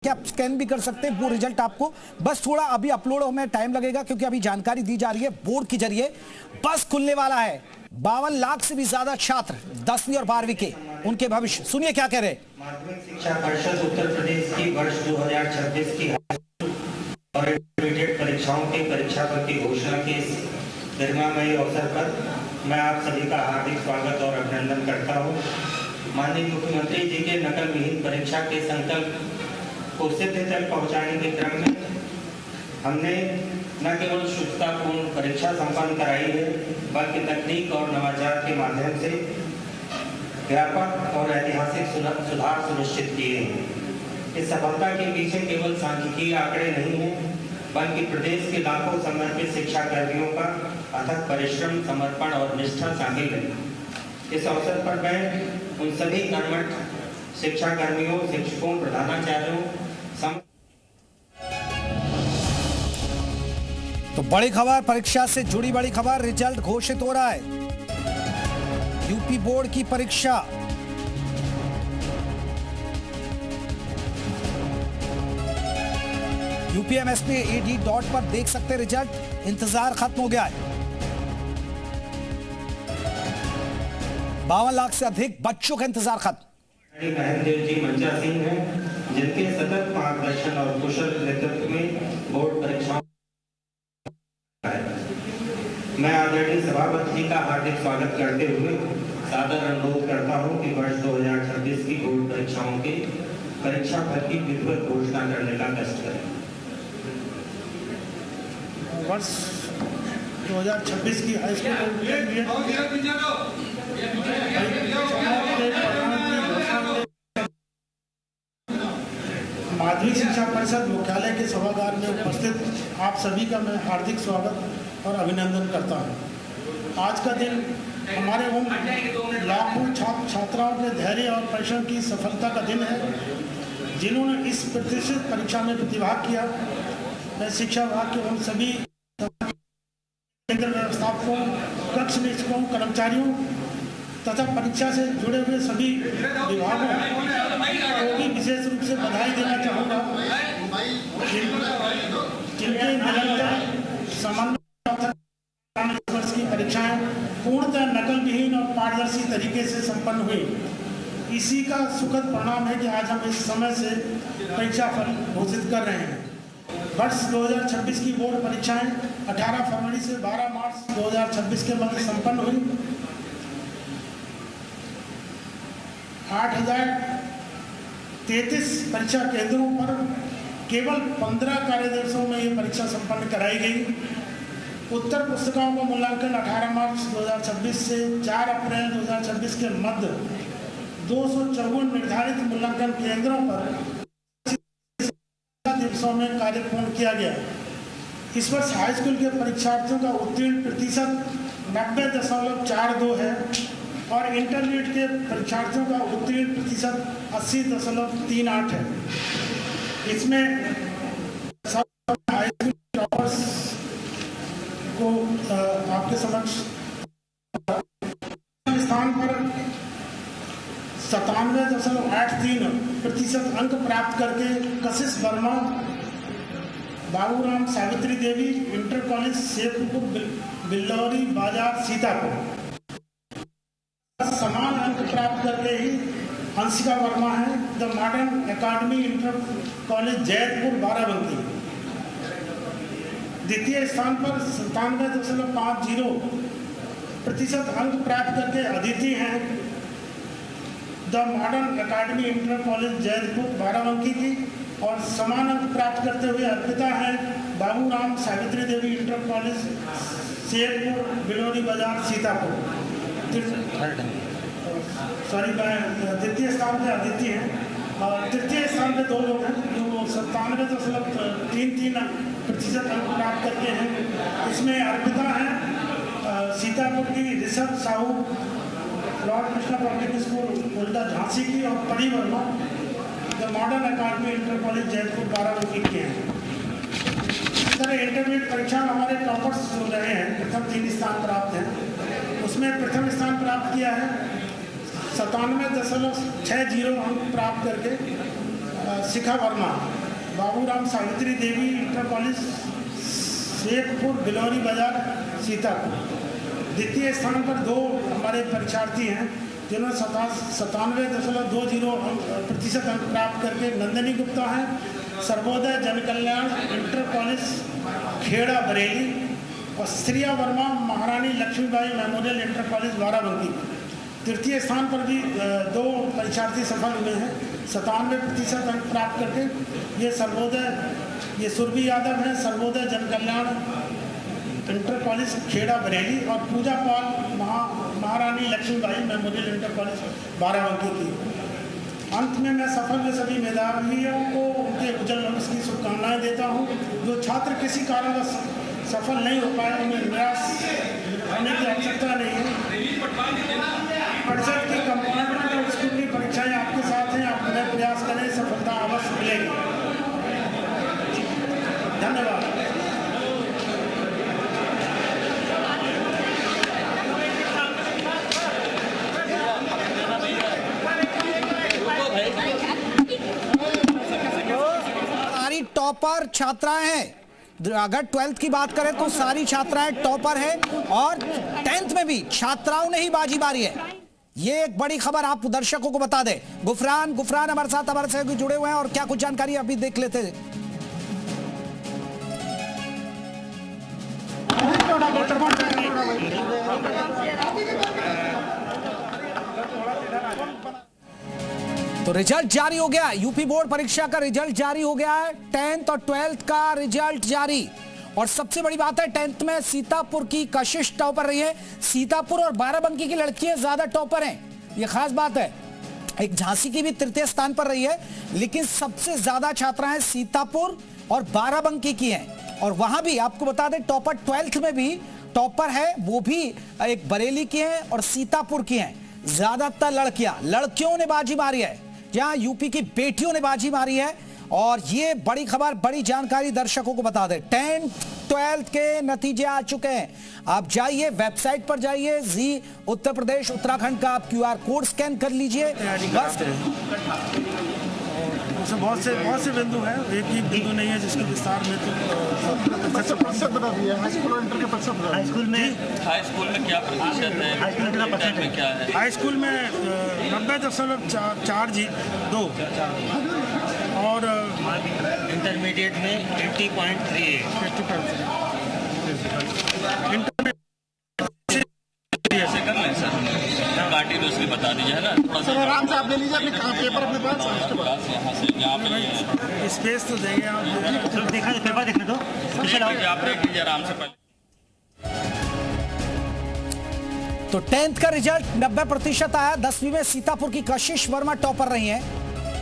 क्या आप स्कैन भी कर सकते हैं वो रिजल्ट आपको। बस थोड़ा अभी अपलोड होने में टाइम लगेगा क्योंकि अभी जानकारी दी जा रही है बोर्ड के जरिए बस खुलने वाला है। 52 लाख से भी ज्यादा छात्र 10वीं और 12वीं के उनके भविष्य सुनिए क्या कह रहे हैं। माध्यमिक शिक्षा परिषद उत्तर प्रदेश की वर्ष 2026 की और इंटरमीडिएट परीक्षाओं के परीक्षाफल की घोषणा के इस गरिमामयी अवसर पर मैं आप सभी का हार्दिक स्वागत और अभिनंदन करता हूं। माननीय मुख्यमंत्री जी के नकल विहीन परीक्षा के संकल्प को सिद्धि तक पहुंचाने के क्रम में हमने न केवल शुचितापूर्ण परीक्षा संपन्न कराई है बल्कि तकनीक और नवाचार के माध्यम से व्यापक और ऐतिहासिक सुधार सुनिश्चित किए हैं। इस सफलता के पीछे केवल सांख्यिकीय आंकड़े नहीं हैं बल्कि प्रदेश के लाखों समर्पित शिक्षा कर्मियों का अथक परिश्रम, समर्पण और निष्ठा शामिल है। इस अवसर पर मैं उन सभी कर्मठ शिक्षा कर्मियों, शिक्षकों, प्रधानाचार्यों तो बड़ी खबर, परीक्षा से जुड़ी बड़ी खबर, रिजल्ट घोषित हो रहा है। यूपी बोर्ड की परीक्षा UPMSPAD पर देख सकते हैं रिजल्ट। इंतजार खत्म हो गया है। 52 लाख से अधिक बच्चों का इंतजार खत्म। बहनदेव जी मंचा सिंह हैं जिनके सतत मार्गदर्शन और कुशल नेतृत्व में बोर्ड परीक्षाओं मैं आदरणीय सभापति जी का हार्दिक स्वागत करते हुए सादर अनुरोध करता हूं कि वर्ष 2026 की बोर्ड परीक्षाओं के परीक्षा फल की विधिवत घोषणा करने का कष्ट करें। वर्ष 2026 की हाई माध्यमिक शिक्षा परिषद मुख्यालय के सभागार में उपस्थित आप सभी का मैं हार्दिक स्वागत और अभिनंदन करता हूं। आज का दिन हमारे उन लाखों छात्र छात्राओं के धैर्य और परिश्रम की सफलता का दिन है जिन्होंने इस प्रतिष्ठित परीक्षा में प्रतिभाग किया। मैं शिक्षा विभाग के उन सभी केंद्र व्यवस्थापकों, कक्ष निरीक्षकों, कर्मचारियों तथा परीक्षा से जुड़े हुए सभी विभागों को भी विशेष रूप से बधाई देना चाहूँगा जिनके निरंतर समन्वय वर्ष की परीक्षाएं पूर्णतः नकल विहीन और पारदर्शी तरीके से संपन्न हुई। इसी का सुखद परिणाम है कि आज हम इस समय से परीक्षा फल घोषित कर रहे हैं। वर्ष 2026 की बोर्ड परीक्षाएं 18 फरवरी से 12 मार्च 2026 के मध्य संपन्न हुई। 8033 परीक्षा केंद्रों पर केवल 15 कार्य दिवसों में ये परीक्षा संपन्न कराई गई। उत्तर पुस्तिकाओं का मूल्यांकन 18 मार्च 2026 से 4 अप्रैल 2026 के मध्य 254 निर्धारित मूल्यांकन केंद्रों पर दिवसों में कार्य पूर्ण किया गया। इस वर्ष हाई स्कूल के परीक्षार्थियों का उत्तीर्ण प्रतिशत 90.42 है और इंटरमीडिएट के परीक्षार्थियों का उत्तीर्ण प्रतिशत 80.38 है। इसमें हाई स्कूल टॉपर्स को आपके समक्ष स्थान पर 97.83% अंक प्राप्त करके कशिश वर्मा, बाबूराम सावित्री देवी इंटर कॉलेज शेखपुर बिल्लौरी बाजार सीतापुर, समान अंक प्राप्त करके ही हंसिका वर्मा है the modern academy inter college Jaitpur Barabanki. द्वितीय स्थान पर 97.50% अंक प्राप्त करके अदिति हैं the modern academy inter college Jaitpur Barabanki की और समान अंक प्राप्त करते हुए अर्पिता हैं बाबूराम सावित्री देवी इंटर कॉलेज शेखपुर बिलोरी बाजार सीतापुर। द्वितीय स्थान पे अदिति हैं और तृतीय स्थान पे 2 लोग हैं जो 97.33% अंक प्राप्त करके हैं। इसमें अर्पिता हैं सीतापुर की Rishabh Sahu lord Krishna public school उल्टा झांसी की और Pari Verma the modern academy inter college Jaipur Barabanki के हैं। इस तरह इंटरमीडिएट परीक्षा में हमारे टॉपर्स जो रहे हैं प्रथम 3 स्थान प्राप्त हैं। उसमें प्रथम स्थान प्राप्त किया है 97.60 अंक प्राप्त करके शिखा वर्मा, बाबूराम सावित्री देवी इंटर कॉलेज शेखपुर बिलौरी बाजार सीतापुर। द्वितीय स्थान पर 2 हमारे परीक्षार्थी हैं जिन्होंने 97.20% अंक प्राप्त करके नंदिनी गुप्ता हैं, सर्वोदय जन कल्याण इंटर कॉलेज खेड़ा बरेली, और Shriya Verma Maharani Laxmibai memorial inter college Barabanki. तृतीय स्थान पर भी 2 परीक्षार्थी सफल हुए हैं 97% अंक प्राप्त करके। ये सुरभि यादव हैं, सर्वोदय जन कल्याण इंटर कॉलेज खेड़ा बरेली, और Pooja Pal Maharani Laxmibai memorial inter college Barabanki की। अंत में मैं सफल हुए सभी मेधावियों को उनके उज्जवल भविष्य की शुभकामनाएं देता हूं। जो छात्र किसी कारणवश सफल नहीं हो पाए उन्हें निराश होने की आवश्यकता नहीं है। परिषद की कंपार्टमेंट और स्कूल की परीक्षाएं आपके साथ हैं, आप उन्हें प्रयास करें, सफलता अवश्य मिलेगी। धन्यवाद। सारी टॉपर छात्राएं हैं। अगर 12th की बात करें तो सारी छात्राएं टॉपर हैं, और 10th में भी छात्राओं ने ही बाजी मारी है। ये एक बड़ी खबर आप दर्शकों को बता दें। गुफरान हमारे साथ हमारे सहयोगी जुड़े हुए हैं, और क्या कुछ जानकारी अभी देख लेते हैं। तो रिजल्ट जारी हो गया, यूपी बोर्ड परीक्षा का रिजल्ट जारी हो गया है। 10th और 12th का रिजल्ट जारी, और सबसे बड़ी बात है 10th में सीतापुर की कशिश टॉपर रही है। सीतापुर और बाराबंकी की लड़कियां ज्यादा टॉपर हैं, ये खास बात है। एक झांसी की भी 3य स्थान पर रही है, लेकिन सबसे ज्यादा छात्राएं सीतापुर और बाराबंकी की हैं। और वहां भी आपको बता दें टॉपर 12th में भी टॉपर है, वो भी एक बरेली की है और सीतापुर की है। ज्यादातर लड़कियों ने बाजी मारी है, जहां यूपी की बेटियों ने बाजी मारी है। और ये बड़ी खबर, बड़ी जानकारी दर्शकों को बता दें। 10th 12th के नतीजे आ चुके हैं। आप जाइए वेबसाइट पर जाइए, जी उत्तर प्रदेश उत्तराखंड का आप QR कोड स्कैन कर लीजिए। बस बहुत से बिंदु हैं, एक ही बिंदु नहीं है जिसके विस्तार में तो प्रतिशत बता दिया। हाई स्कूल और इंटर के प्रतिशत हाई स्कूल में क्या प्रतिशत है? हाई स्कूल कितना प्रतिशत में क्या है? हाई स्कूल में 90.42 और इंटरमीडिएट में 80.38। ऐसे कर लें सर, पार्टी दूसरी बता दीजिए, है ना? थोड़ा सा आराम से आप ले लीजिए अपने पेपर अपने पास। यहाँ से यहाँ पे स्पेस तो देंगे आप, देखा पेपर देखने दो, आप देख लीजिए आराम से पहले। तो 10th का रिजल्ट 90% आया। 10वीं में सीतापुर की कशिश वर्मा टॉपर रही हैं,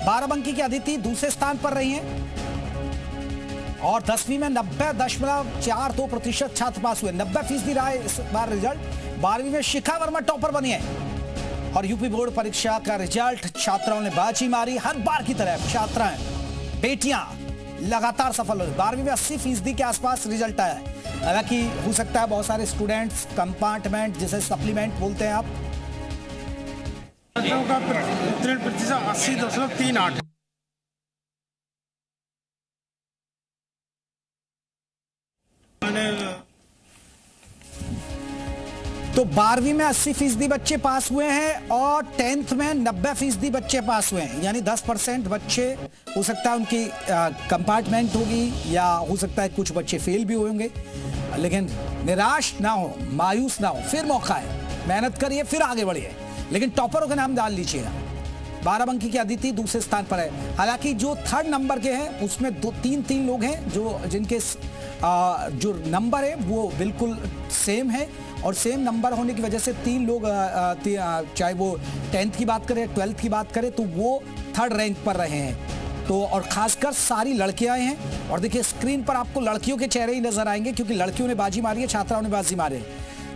बाराबंकी की अदिति दूसरे स्थान पर रही हैं, और 10वीं में 90.42% छात्र पास हुए। 90% रहा है इस बार रिजल्ट। 12वीं में शिखा वर्मा टॉपर बनी है, और यूपी बोर्ड परीक्षा का रिजल्ट छात्राओं ने बाजी मारी। हर बार की तरह छात्राएं, बेटियां लगातार सफल हुई। 12वीं में 80% के आसपास रिजल्ट आया है। हालांकि हो सकता है बहुत सारे स्टूडेंट्स कंपार्टमेंट, जिसे सप्लीमेंट बोलते हैं आप, का उत्तीर्ण प्रतिशत 80.38। तो 12वीं में 80% बच्चे पास हुए हैं, और 10th में 90% बच्चे पास हुए हैं। यानी 10% बच्चे हो सकता है उनकी कंपार्टमेंट होगी, या हो सकता है कुछ बच्चे फेल भी होंगे। लेकिन निराश ना हो, मायूस ना हो, फिर मौका है, मेहनत करिए, फिर आगे बढ़िए। लेकिन टॉपरों के नाम डाल लीजिएगा। बाराबंकी की अदिति दूसरे स्थान पर है। हालांकि जो 3rd नंबर के हैं उसमें 2-3 लोग हैं जो जिनके जो नंबर है वो बिल्कुल सेम है, और सेम नंबर होने की वजह से 3 लोग चाहे वो 10th की बात करें 12th की बात करें तो वो 3rd रैंक पर रहे हैं। तो और खासकर सारी लड़कियां हैं, और देखिए स्क्रीन पर आपको लड़कियों के चेहरे ही नजर आएंगे, क्योंकि लड़कियों ने बाजी मारी है, छात्राओं ने बाजी मारी है।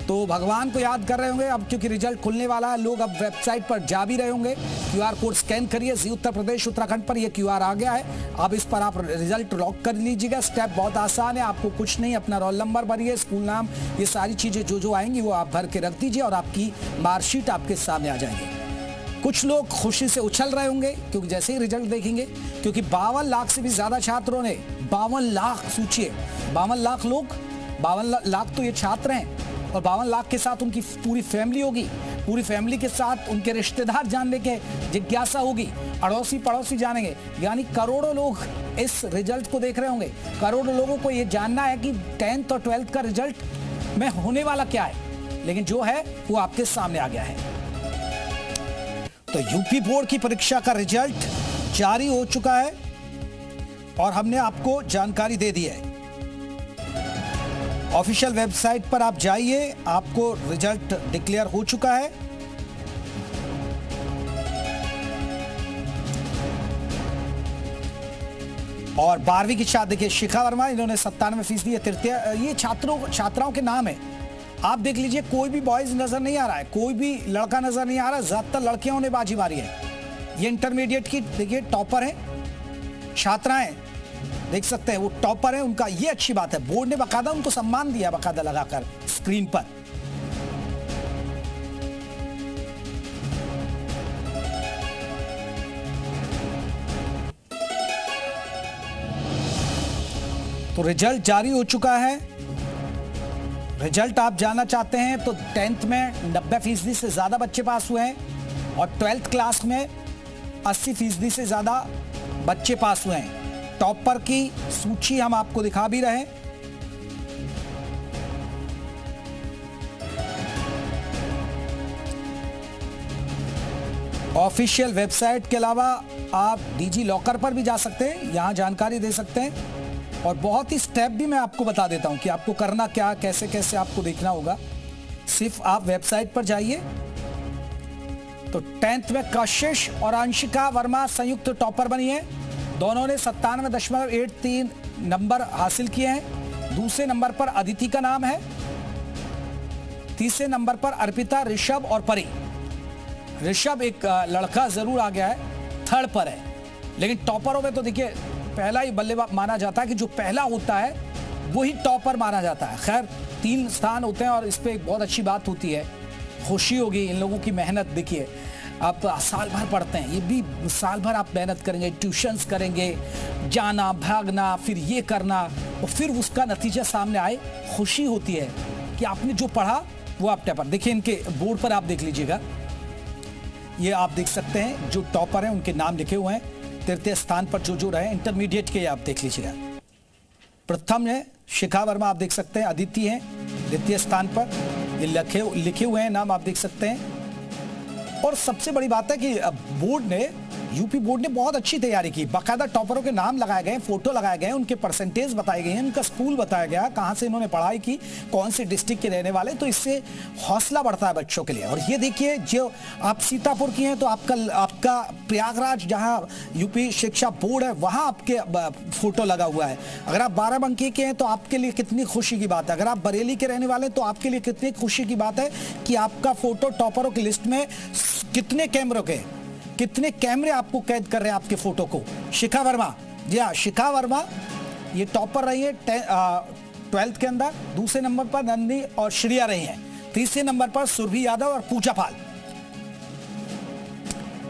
तो भगवान को याद कर रहे होंगे अब, क्योंकि रिजल्ट खुलने वाला है। लोग अब वेबसाइट पर जा भी रहे होंगे। QR कोड स्कैन करिए, जी उत्तर प्रदेश उत्तराखंड पर ये QR आ गया है। अब इस पर आप रिजल्ट लॉक कर लीजिएगा। स्टेप बहुत आसान है, आपको कुछ नहीं, अपना रोल नंबर भरिए, स्कूल नाम, ये सारी चीजें जो आएंगी वो आप भर के रख दीजिए, और आपकी मार्कशीट आपके सामने आ जाएगी। कुछ लोग खुशी से उछल रहे होंगे क्योंकि जैसे ही रिजल्ट देखेंगे, क्योंकि 52 लाख से भी ज्यादा छात्रों ने 52 लाख, सोचिए 52 लाख लोग, 52 लाख तो ये छात्र हैं और 52 लाख के साथ उनकी पूरी फैमिली होगी, पूरी फैमिली के साथ उनके रिश्तेदार जानने के जिज्ञासा होगी, अड़ोसी पड़ोसी जानेंगे, यानी करोड़ों लोग इस रिजल्ट को देख रहे होंगे। करोड़ों लोगों को ये जानना है कि 10th और 12th का रिजल्ट में होने वाला क्या है, लेकिन जो है वो आपके सामने आ गया है। तो यूपी बोर्ड की परीक्षा का रिजल्ट जारी हो चुका है और हमने आपको जानकारी दे दी है। ऑफिशियल वेबसाइट पर आप जाइए, आपको रिजल्ट डिक्लेयर हो चुका है। और 12वीं की छात्र देखिए शिखा वर्मा, इन्होंने 97% तृतीय, ये छात्राओं के नाम है। आप देख लीजिए, कोई भी बॉयज नजर नहीं आ रहा है, कोई भी लड़का नजर नहीं आ रहा है, ज्यादातर लड़कियों ने बाजी मारी है। ये इंटरमीडिएट की देखिए टॉपर है, छात्राएं देख सकते हैं वो टॉपर है, उनका ये अच्छी बात है। बोर्ड ने बकायदा उनको सम्मान दिया, बकायदा लगाकर स्क्रीन पर। तो रिजल्ट जारी हो चुका है। रिजल्ट आप जानना चाहते हैं तो 10th में 90% से ज्यादा बच्चे पास हुए हैं और 12th क्लास में 80% से ज्यादा बच्चे पास हुए हैं। टॉपर की सूची हम आपको दिखा भी रहे हैं। ऑफिशियल वेबसाइट के अलावा आप डिजी लॉकर पर भी जा सकते हैं, यहां जानकारी दे सकते हैं और बहुत ही स्टेप भी मैं आपको बता देता हूं कि आपको करना क्या, कैसे कैसे आपको देखना होगा। सिर्फ आप वेबसाइट पर जाइए। तो 10th में कशिश और अंशिका वर्मा संयुक्त टॉपर बनी है। दोनों ने 97.83 नंबर हासिल किए हैं। दूसरे नंबर पर अदिति का नाम है, तीसरे नंबर पर अर्पिता, ऋषभ और परी। ऋषभ एक लड़का जरूर आ गया है, 3rd पर है, लेकिन टॉपरों में तो देखिए पहला ही बल्लेबाज माना जाता है कि जो पहला होता है वही टॉपर माना जाता है। खैर 3 स्थान होते हैं और इस पे एक बहुत अच्छी बात होती है, खुशी होगी इन लोगों की मेहनत। देखिए आप साल भर पढ़ते हैं, ये भी साल भर आप मेहनत करेंगे, ट्यूशन्स करेंगे, जाना भागना, फिर ये करना और फिर उसका नतीजा सामने आए, खुशी होती है कि आपने जो पढ़ा वो आप टॉपर। देखिए इनके बोर्ड पर आप देख लीजिएगा, ये आप देख सकते हैं जो टॉपर हैं उनके नाम लिखे हुए हैं। तृतीय स्थान पर जो रहे इंटरमीडिएट के आप देख लीजिएगा। प्रथम है शिखा वर्मा, आप देख सकते हैं, अदिति हैं द्वितीय स्थान पर, ये लिखे हुए हैं नाम आप देख सकते हैं। और सबसे बड़ी बात है कि बोर्ड ने, यूपी बोर्ड ने बहुत अच्छी तैयारी की। बाकायदा टॉपरों के नाम लगाए गए, फोटो लगाए गए, उनके परसेंटेज बताए गए हैं, उनका स्कूल बताया गया, कहां से इन्होंने पढ़ाई की, कौन से डिस्ट्रिक्ट के रहने वाले। तो इससे हौसला बढ़ता है बच्चों के लिए। और ये देखिए, जो आप सीतापुर की हैं तो आपका प्रयागराज जहां यूपी शिक्षा बोर्ड है वहां आपके फोटो लगा हुआ है। अगर आप बाराबंकी के हैं तो आपके लिए कितनी खुशी की बात है। अगर आप बरेली के रहने वाले हैं तो आपके लिए कितनी खुशी की बात है कि आपका फोटो टॉपरों की लिस्ट में कितने कैमरे आपको कैद कर रहे हैं आपके फोटो को। शिखा वर्मा, जी हाँ, शिखा वर्मा ये टॉपर रही है 12th के अंदर। दूसरे नंबर पर नंदी और श्रिया रही हैं। तीसरे नंबर पर सुरभि यादव और पूजा पाल।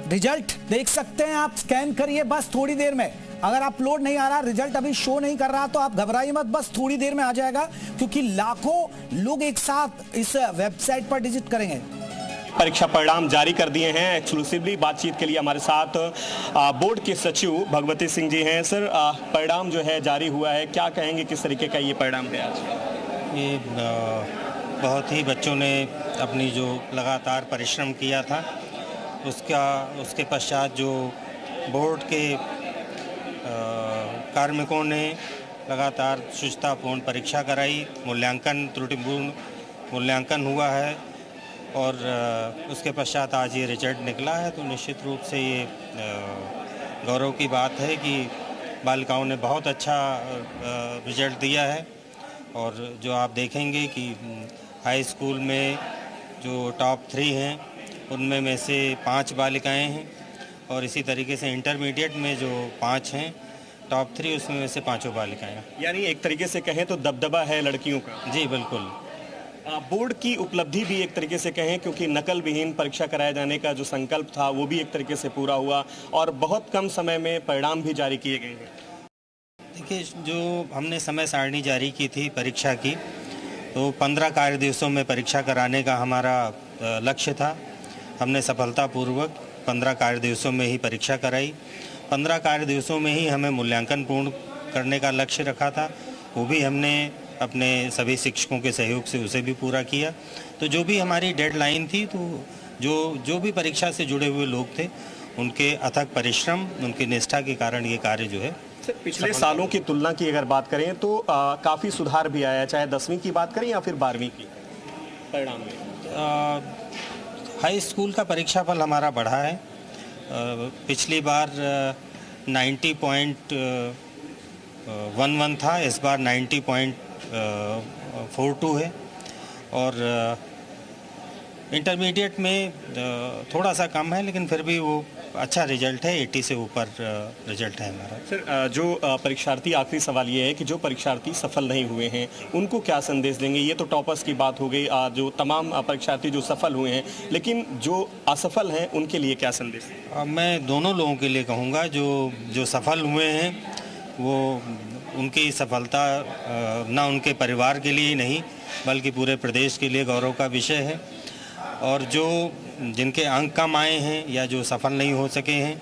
रिजल्ट देख सकते हैं आप, स्कैन करिए बस थोड़ी देर में। अगर अपलोड नहीं आ रहा, रिजल्ट अभी शो नहीं कर रहा तो आप घबराइए मत, बस थोड़ी देर में आ जाएगा, क्योंकि लाखों लोग एक साथ इस वेबसाइट पर विजिट करेंगे। परीक्षा परिणाम जारी कर दिए हैं। एक्सक्लूसिवली बातचीत के लिए हमारे साथ बोर्ड के सचिव भगवती सिंह जी हैं। सर, परिणाम जो है जारी हुआ है, क्या कहेंगे, किस तरीके का ये परिणाम है आज? ये बहुत ही बच्चों ने अपनी जो लगातार परिश्रम किया था उसके पश्चात जो बोर्ड के कार्मिकों ने लगातार शुचितापूर्ण परीक्षा कराई, मूल्यांकन त्रुटिपूर्ण मूल्यांकन हुआ है और उसके पश्चात आज ये रिजल्ट निकला है। तो निश्चित रूप से ये गौरव की बात है कि बालिकाओं ने बहुत अच्छा रिजल्ट दिया है। और जो आप देखेंगे कि हाई स्कूल में जो टॉप 3 हैं उनमें में से 5 बालिकाएं हैं और इसी तरीके से इंटरमीडिएट में जो 5 हैं टॉप 3 उसमें से 5 बालिकाएं हैं। यानी एक तरीके से कहें तो दबदबा है लड़कियों का। जी बिल्कुल। बोर्ड की उपलब्धि भी एक तरीके से कहें, क्योंकि नकल विहीन परीक्षा कराए जाने का जो संकल्प था वो भी एक तरीके से पूरा हुआ और बहुत कम समय में परिणाम भी जारी किए गए हैं। देखिए, जो हमने समय सारणी जारी की थी परीक्षा की, तो 15 कार्य दिवसों में परीक्षा कराने का हमारा लक्ष्य था। हमने सफलतापूर्वक 15 कार्य दिवसों में ही परीक्षा कराई। 15 कार्य दिवसों में ही हमें मूल्यांकन पूर्ण करने का लक्ष्य रखा था, वो भी हमने अपने सभी शिक्षकों के सहयोग से उसे भी पूरा किया। तो जो भी हमारी डेडलाइन थी, तो जो भी परीक्षा से जुड़े हुए लोग थे, उनके अथक परिश्रम, उनकी निष्ठा के कारण ये कार्य जो है। पिछले सालों की तुलना की अगर बात करें तो काफ़ी सुधार भी आया, चाहे 10वीं की बात करें या फिर 12वीं की परिणाम में। हाई स्कूल का परीक्षाफल हमारा बढ़ा है। पिछली बार 90.11 था, इस बार 90.42 है। और इंटरमीडिएट में थोड़ा सा कम है, लेकिन फिर भी वो अच्छा रिजल्ट है। 80 से ऊपर रिजल्ट है हमारा। सर, जो परीक्षार्थी, आखिरी सवाल ये है कि जो परीक्षार्थी सफल नहीं हुए हैं उनको क्या संदेश देंगे? ये तो टॉपर्स की बात हो गई, जो तमाम परीक्षार्थी जो सफल हुए हैं, लेकिन जो असफल हैं उनके लिए क्या संदेश? मैं दोनों लोगों के लिए कहूँगा, जो सफल हुए हैं वो उनकी सफलता ना उनके परिवार के लिए ही नहीं बल्कि पूरे प्रदेश के लिए गौरव का विषय है। और जिनके अंक कम आए हैं या जो सफल नहीं हो सके हैं,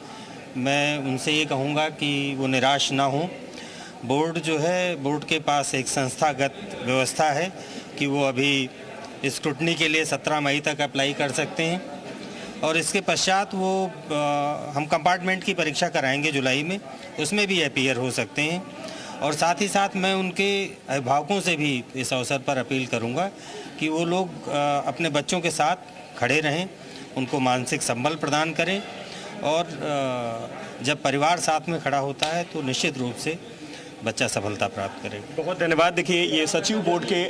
मैं उनसे ये कहूँगा कि वो निराश ना हो। बोर्ड जो है, बोर्ड के पास एक संस्थागत व्यवस्था है कि वो अभी स्क्रूटनी के लिए 17 मई तक अप्लाई कर सकते हैं और इसके पश्चात वो हम कंपार्टमेंट की परीक्षा कराएंगे जुलाई में, उसमें भी अपीयर हो सकते हैं। और साथ ही साथ मैं उनके अभिभावकों से भी इस अवसर पर अपील करूंगा कि वो लोग अपने बच्चों के साथ खड़े रहें, उनको मानसिक संबल प्रदान करें और जब परिवार साथ में खड़ा होता है तो निश्चित रूप से बच्चा सफलता प्राप्त करेगा। बहुत धन्यवाद। देखिए, ये सचिव बोर्ड के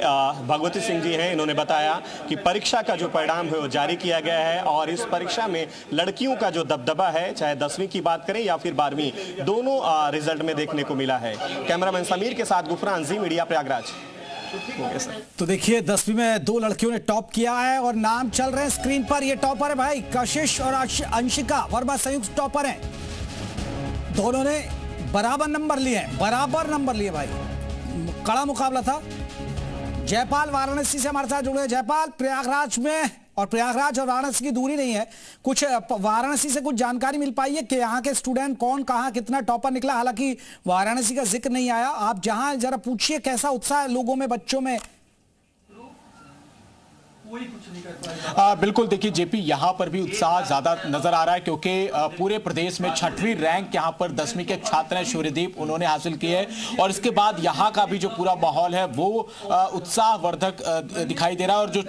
भगवती सिंह जी हैं। इन्होंने बताया कि परीक्षा का जो परिणाम है वो जारी किया गया है और इस परीक्षा में लड़कियों का जो दबदबा है, चाहे 10वीं की बात करें या फिर 12वीं, दोनों रिजल्ट में देखने को मिला है। कैमरामैन समीर के साथ गुफरान, जी मीडिया, प्रयागराज। तो देखिए, 10वीं में 2 लड़कियों ने टॉप किया है और नाम चल रहे हैं स्क्रीन पर। ये टॉपर है भाई, कशिश और अंशिका वर्मा संयुक्त टॉपर हैं। दोनों ने बराबर नंबर लिए भाई, कड़ा मुकाबला था। जयपाल वाराणसी से हमारे साथ जुड़े हैं। जयपाल, प्रयागराज में, और प्रयागराज और वाराणसी की दूरी नहीं है, कुछ वाराणसी से कुछ जानकारी मिल पाई है कि यहाँ के स्टूडेंट कौन, कहाँ, कितना टॉपर निकला? हालांकि वाराणसी का जिक्र नहीं आया। आप जहां जरा पूछिए कैसा उत्साह है लोगों में, बच्चों में। बिल्कुल, देखिए जेपी, यहाँ पर भी उत्साह ज्यादा नजर आ रहा है क्योंकि पूरे प्रदेश में 6वीं रैंक यहाँ पर 10वीं के छात्र हैं सूर्यदीप, उन्होंने हासिल की है। और इसके बाद यहाँ का भी जो पूरा माहौल है वो उत्साहवर्धक दिखाई दे रहा है। और जो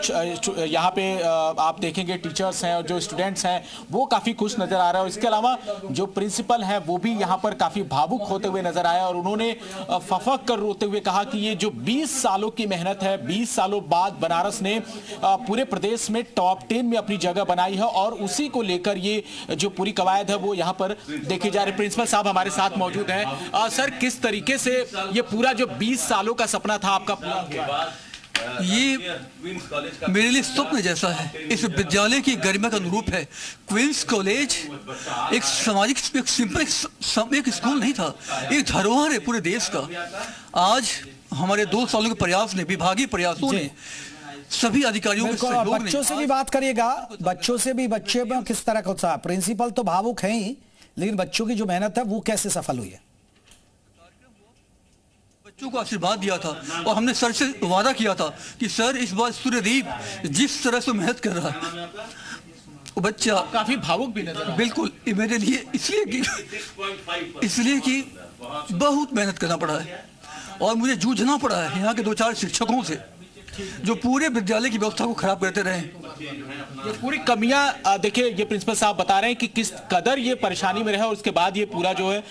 यहाँ पे आप देखेंगे टीचर्स हैं और जो स्टूडेंट्स हैं वो काफी खुश नजर आ रहा है। और इसके अलावा जो प्रिंसिपल है वो भी यहाँ पर काफी भावुक होते हुए नजर आया और उन्होंने फफक कर रोते हुए कहा कि ये जो 20 सालों की मेहनत है, 20 सालों बाद बनारस ने पूरे प्रदेश में टॉप 10 में अपनी जगह बनाई है और उसी को लेकर ये जो पूरी कवायद है वो यहाँ पर देखी जा रही है। प्रिंसिपल साहब हमारे साथ मौजूद हैं। सर, किस तरीके से ये पूरा जो 20 सालों का सपना था आपका पूरा हुआ? ये मेरे लिए स्वप्न जैसा है। इस विद्यालय की गरिमा का अनुरूप है। क्वींस कॉलेज एक सामाजिक, एक सिंपल एक स्कूल नहीं था, एक धरोहर है पूरे देश का। आज हमारे 2 सालों के प्रयास ने, विभागीय प्रयासों ने, सभी अधिकारियों के सहयोग ने, बच्चों से भी बात करिएगा, बच्चों से भी, बच्चे में किस तरह का उत्साह? प्रिंसिपल तो भावुक हैं ही, लेकिन बच्चों की जो मेहनत है वो कैसे सफल हुई है? बच्चों को आशीर्वाद दिया था और हमने सर से वादा किया था कि सर इस बार सूर्यदीप जिस तरह से मेहनत कर रहा है, वो बच्चा काफी भावुक भी नजर। बिल्कुल, मेरे लिए इसलिए कि बहुत मेहनत करना पड़ा है और मुझे जूझना पड़ा है यहाँ के 2-4 शिक्षकों से जो पूरे विद्यालय की व्यवस्था को खराब करते रहे। ये पूरी कमियां, देखिए ये प्रिंसिपल साहब बता रहे हैं कि किस कदर ये परेशानी में रहे और उसके बाद ये पूरा जो है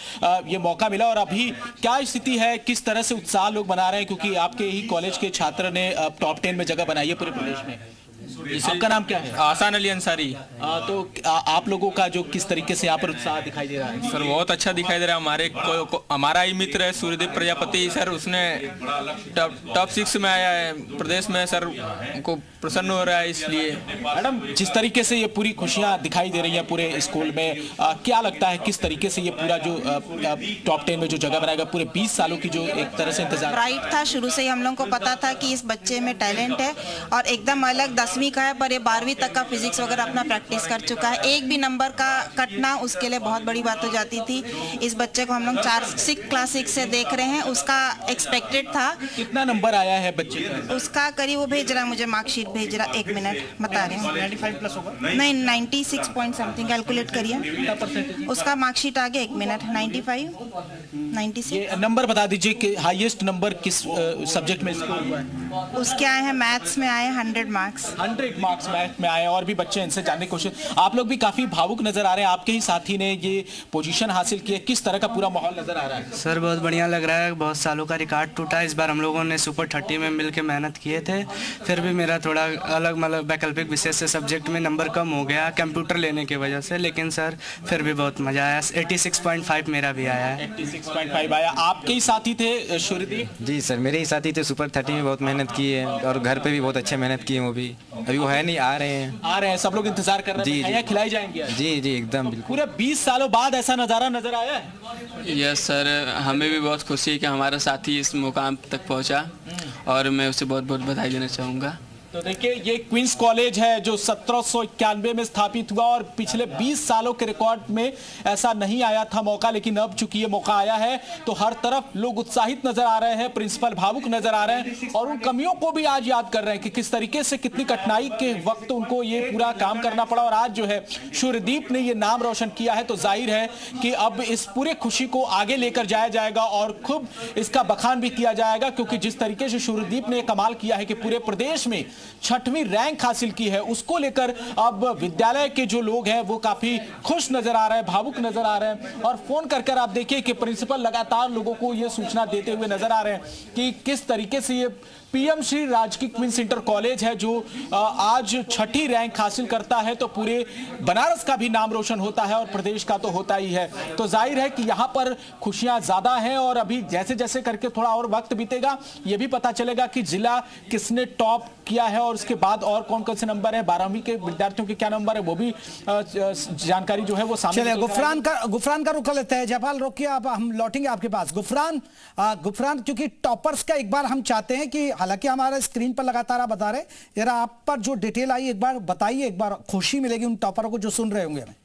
ये मौका मिला। और अभी क्या स्थिति है, किस तरह से उत्साह लोग बना रहे हैं, क्योंकि आपके ही कॉलेज के छात्र ने टॉप 10 में जगह बनाई है पूरे प्रदेश में? आपका नाम क्या है? आसान अली अंसारी। तो आप लोगों का जो किस तरीके से यहाँ पर उत्साह दिखाई दे रहा है? सर बहुत अच्छा दिखाई दे रहा है। हमारा ही मित्र है सूर्यदेव प्रजापति सर, उसने टॉप 6 में आया है प्रदेश में। सर हमको प्रसन्न हो रहा है इसलिए। मैडम, जिस तरीके से ये पूरी खुशियाँ दिखाई दे रही हैं पूरे स्कूल में, क्या लगता है किस तरीके से ये पूरा जो टॉप 10 में जो जगह बनाएगा, पूरे 20 सालों की जो एक तरह से इंतजार? ब्राइट था, शुरू से ही हम लोग को पता था कि इस बच्चे में टैलेंट है और एकदम अलग 10वीं का है, पर ये 12वीं तक का फिजिक्स वगैरह अपना प्रैक्टिस कर चुका है। एक भी नंबर का कटना उसके लिए बहुत बड़ी बात हो जाती थी। इस बच्चे को हम लोग क्लास 6 से देख रहे हैं, उसका एक्सपेक्टेड था। कितना नंबर आया है बच्चे का? उसका करीब, वो भेज रहा है मुझे, मार्कशीट भेज रहा, 1 मिनट बता रहे हैं। 95 प्लस होगा? नहीं, 96 पॉइंट समथिंग, कैलकुलेट करिए। उसका मार्कशीट आ गया, 1 मिनट। 95, 96। ये नंबर बता दीजिए कि हाईएस्ट नंबर किस सब्जेक्ट में स्कोर हुआ है? उसके आए हैं मैथ्स में, आए 100 मार्क्स। 100 मार्क्स मैथ में आए। और भी बच्चे इनसे जानने की कोशिश। आप लोग भी काफी भावुक नजर आ रहे हैं, आपके ही साथी ने ये पोजीशन हासिल की है, किस तरह का पूरा माहौल नजर आ रहा है? सर बहुत बढ़िया लग रहा है, बहुत सालों का रिकॉर्ड टूटा। इस बार हम लोगों ने सुपर 30 में मिलकर मेहनत किए थे, फिर भी मेरा थोड़ा अलग मतलब वैकल्पिक विषय से सब्जेक्ट में नंबर कम हो गया कंप्यूटर लेने की वजह से, लेकिन सर फिर भी बहुत मजा आया। 86.5 मेरा भी आया है। 86.5 आया। आपके ही साथी थे सूर्यदीप? जी सर, मेरे ही साथी थे। सुपर 30 में बहुत मेहनत की है और घर पे भी बहुत अच्छे मेहनत की है। वो भी अभी वो है नहीं, आ रहे हैं। सब लोग इंतजार कर रहे हैं, खिलाई जाएंगे? जी जी एकदम बिल्कुल। पूरे 20 सालों बाद ऐसा नजारा नजर आया है? यस सर, हमें भी बहुत खुशी है कि हमारा साथी इस मुकाम तक पहुंचा और मैं उसे बहुत बहुत बधाई देना चाहूँगा। तो देखिए, ये क्वींस कॉलेज है जो 1791 में स्थापित हुआ और पिछले 20 सालों के रिकॉर्ड में ऐसा नहीं आया था मौका, लेकिन अब चूंकि ये मौका आया है तो हर तरफ लोग उत्साहित नजर आ रहे हैं, प्रिंसिपल भावुक नजर आ रहे हैं और उन कमियों को भी आज याद कर रहे हैं कि किस तरीके से कितनी कठिनाई के वक्त उनको ये पूरा काम करना पड़ा। और आज जो है सूर्यदीप ने ये नाम रोशन किया है, तो जाहिर है कि अब इस पूरे खुशी को आगे लेकर जाया जाएगा और खूब इसका बखान भी किया जाएगा, क्योंकि जिस तरीके से सूर्यदीप ने कमाल किया है कि पूरे प्रदेश में 6वीं रैंक हासिल की है, उसको लेकर अब विद्यालय के जो लोग हैं वो काफी खुश नजर आ रहे हैं, भावुक नजर आ रहे हैं। और फोन कर आप देखिए कि प्रिंसिपल लगातार लोगों को ये सूचना देते हुए नजर आ रहे हैं कि किस तरीके से ये पीएम श्री राजकीय क्वींस इंटर कॉलेज है जो आज 6ठी रैंक हासिल करता है, तो पूरे बनारस का भी नाम रोशन होता है और प्रदेश का तो होता ही है। तो जाहिर है कि यहाँ पर खुशियां ज्यादा हैं और अभी जैसे जैसे करके थोड़ा और वक्त बीतेगा ये भी पता चलेगा कि जिला किसने टॉप किया है और उसके बाद और कौन कौन से नंबर है, 12वीं के विद्यार्थियों के क्या नंबर है, वो भी जानकारी जो है वो सामने। चलिए, गुफरान का रुख कर लेते हैं। जयपाल रोकिए, आप, हम लौटेंगे आपके पास। गुफरान, क्योंकि टॉपर्स का एक बार हम चाहते हैं कि, हालांकि हमारे स्क्रीन पर लगातार आप बता रहे, जरा आप पर जो डिटेल आई एक बार बताइए, एक बार खुशी मिलेगी उन टॉपरों को जो सुन रहे होंगे हमें।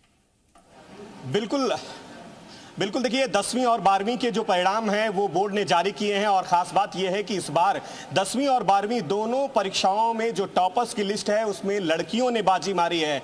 बिल्कुल देखिए, 10वीं और 12वीं के जो परिणाम हैं वो बोर्ड ने जारी किए हैं और खास बात यह है कि इस बार 10वीं और 12वीं दोनों परीक्षाओं में जो टॉपर्स की लिस्ट है उसमें लड़कियों ने बाजी मारी है।